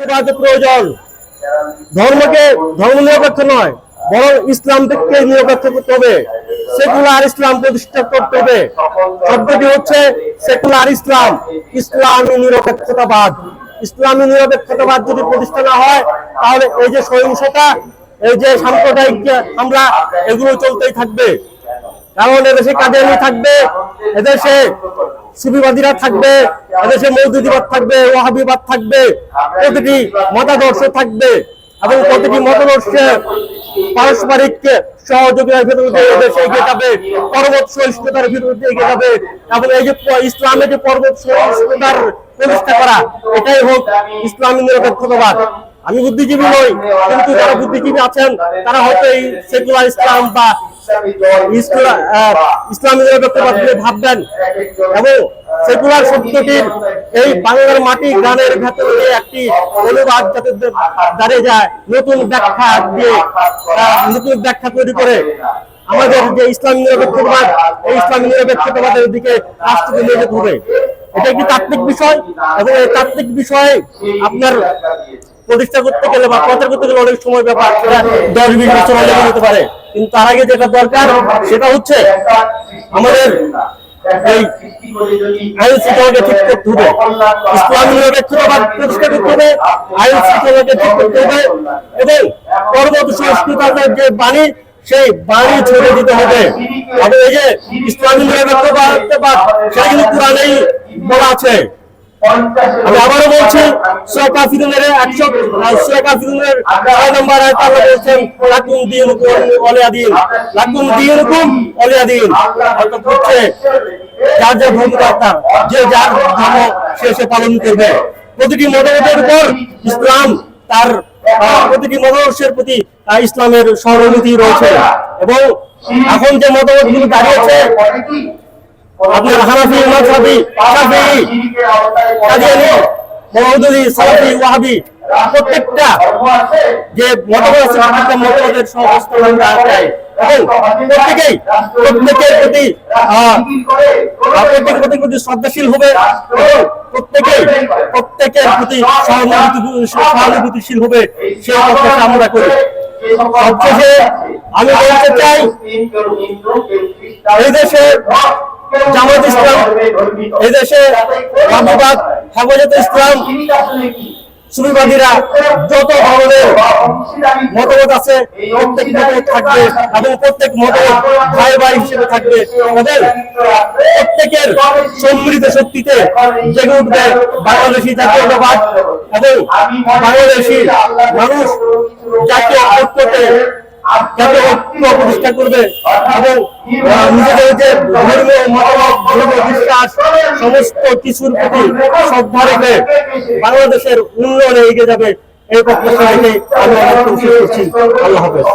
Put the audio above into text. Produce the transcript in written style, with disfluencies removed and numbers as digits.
ঐক্যবাদ প্রয়োজন। ধর্ম নিরপেক্ষ নয়, বরং ইসলাম থেকে নিরপেক্ষ করতে হবে, সেকুলার ইসলাম প্রতিষ্ঠা করতে হবে। শব্দটি হচ্ছে সেকুলার ইসলাম, ইসলামী নিরপেক্ষতাবাদ। ইসলামী নিরপেক্ষতাবাদ যদি প্রতিষ্ঠা না হয়, তাহলে এই যে সহিংসতা, এই যে সাম্প্রদায়িক হামলা, এগুলো চলতেই থাকবে। কারণ এদেশে কাদিয়ানি থাকবে, এদেশে সুফিবাদীরা থাকবে, এদেশে মৌদুদিবাদ থাকবে, ওয়াহাবিবাদ থাকবে, প্রতিটি মতাদর্শ থাকবে এবং প্রতিটি মতাদর্শে পারস্পরিক সহযোগিতার ভিত্তিতে এদেশে এগিয়ে যাবে, পর্বত সহিষ্ণুতার ভিত্তিতে এগিয়ে যাবে এবং এই যে ইসলামের যে পর্বত সহিষ্ণুতার প্রতিষ্ঠা করা, এটাই হোক ইসলামী নিরপেক্ষতাবাদ। আমি বুদ্ধিজীবী নই, কিন্তু যারা বুদ্ধিজীবী আছেন তারা হয়তো এই সেকুলার ইসলাম বা ইসলামী নিরপেক্ষতাবাদ নিয়ে ভাববেন এবং সেকুলার শব্দটির এই বাংলার মাটি গানের ভেতরে একটি অনুবাদ যাতে দাঁড়িয়ে যায়, নতুন ব্যাখ্যা দিয়ে নতুন ব্যাখ্যা তৈরি করে আমাদের যে ইসলামী নিরপেক্ষতাবাদ, এই ইসলামী নিরপেক্ষতাবাদের দিকে রাষ্ট্রকে নিয়ে যেতে হবে। এটা একটি তাত্ত্বিক বিষয় এবং এই তাত্ত্বিক বিষয়ে আপনার প্রতিষ্ঠা করতে গেলে বা প্রচার করতে গেলে অনেক সময় ব্যাপার, 10-20 বছর লেগে যেতে পারে। কিন্তু তার আগে যেটা দরকার সেটা হচ্ছে আমাদের এই আইন শৃঙ্খলাকে ঠিক করতে হবে, ইসলামী নিরপেক্ষতাবাদ প্রতিষ্ঠা করতে হবে, আইন শৃঙ্খলাকে ঠিক করতে হবে এবং পরবর্তী সংস্কৃতির যে বাণী, সেই বাণী ছড়িয়ে দিতে হবে। এবং এই যে ইসলামী নিরপেক্ষতাবাদ, সেটা কিন্তু কোরআনেই বলা আছে। আমি আবারও বলছি, সূরা কাফিরুনের 6 নম্বর আয়াতে আল্লাহ বলেছেন লাকুম দীনুকুম ওয়ালিয়া দীন, লাকুম দীনুকুম ওয়ালিয়া দীন। অর্থাৎ হচ্ছে যার যার ধর্ম তার, যে যার ধর্ম সে পালন করবে। প্রতিটি মতবাদের উপর ইসলাম তার প্রতিটি মতাদর্শের প্রতি ইসলামের সহানুভূতি রয়েছে এবং এখন যে মতবাদগুলো দাঁড়িয়েছে আপনার হানাফি, মাযহাবি, শাফিঈ, কাদিয়ানী, মওদুদি, সালাফি, ওয়াহাবি, প্রত্যেকটা যে মতবাদ আছে প্রত্যেকটা মতবাদের সংস্করণ চাই এবং প্রত্যেকের প্রতি শ্রদ্ধাশীল হবে এবং প্রত্যেকের প্রতি সহানুভূতিশীল হবে, সেই প্রত্যাশা আমরা করি। সবশেষে আমি বলতে চাই, এই দেশে জামায়াত ইসলাম, এই দেশে ওয়াহাবিবাদ, হেফাজতে ইসলাম, সুফিবাদীরা যত ধরনের মতবাদ আছে প্রত্যেক মতবাদ থাকবে এবং প্রত্যেক মতবাদ ভাই ভাই হিসেবে থাকবে। আমাদের প্রত্যেকের সমৃদ্ধ শক্তিতে জেগে উঠবে বাংলাদেশি জাতীয়তাবাদ এবং বাংলাদেশি মানুষ জাতীয় ঐক্যতে জাতীয় ঐক্য প্রতিষ্ঠা করবে এবং নিজেদের যে ধর্মীয় মতামত, ধর্মীয় বিশ্বাস সমস্ত কিছুর প্রতি শ্রদ্ধা রেখে বাংলাদেশের উন্নয়নে এগিয়ে যাবে, এই প্রত্যাশা রেখে আমি অনেক খুশি করছি। আল্লাহ হাফেজ।